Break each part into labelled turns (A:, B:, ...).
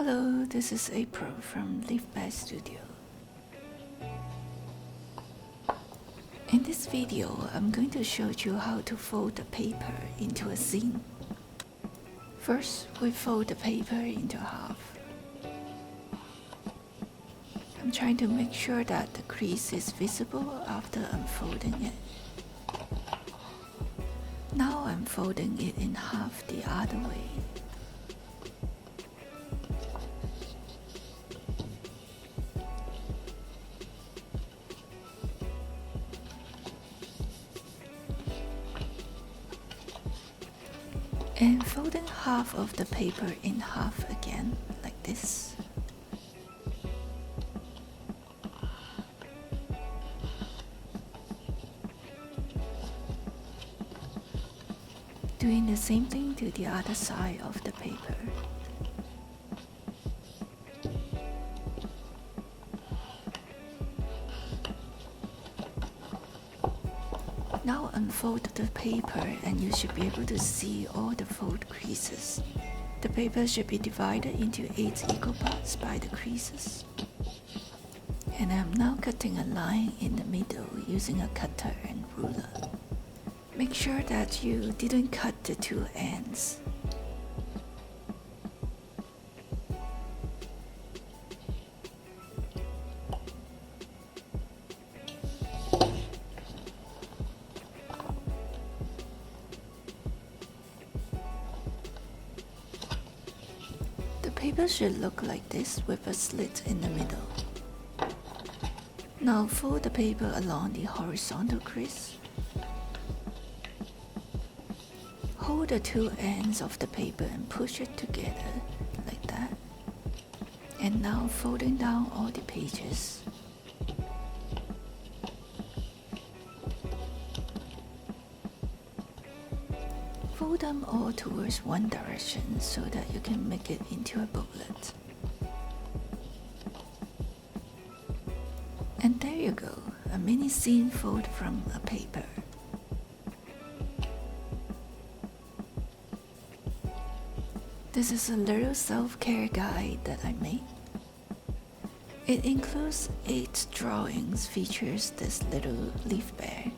A: Hello, this is April from Leafbear Studio. In this video, I'm going to show you how to fold the paper into a zine. First, we fold the paper into half. I'm trying to make sure that the crease is visible after unfolding it. Now I'm folding it in half the other way. And folding half of the paper in half again, like this. Doing the same thing to the other side of the paper. Now unfold the paper and you should be able to see all the fold creases. The paper should be divided into 8 equal parts by the creases. And I'm now cutting a line in the middle using a cutter and ruler. Make sure that you didn't cut the two ends. The paper should look like this with a slit in the middle. Now fold the paper along the horizontal crease. Hold the two ends of the paper and push it together like that. And now folding down all the pages. Fold them all towards one direction so that you can make it into a booklet. And there you go, a mini zine fold from a paper. This is a little self-care guide that I made. It includes 8 drawings, features this little leaf bear.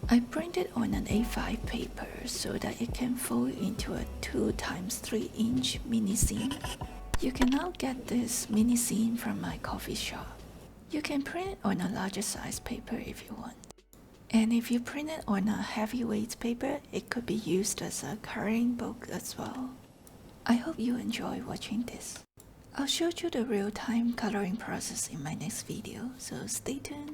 A: I printed on an A5 paper so that it can fold into a 2x3-inch mini zine. You can now get this mini zine from my coffee shop. You can print it on a larger size paper if you want. And if you print it on a heavyweight paper, it could be used as a coloring book as well. I hope you enjoy watching this. I'll show you the real-time coloring process in my next video, so stay tuned.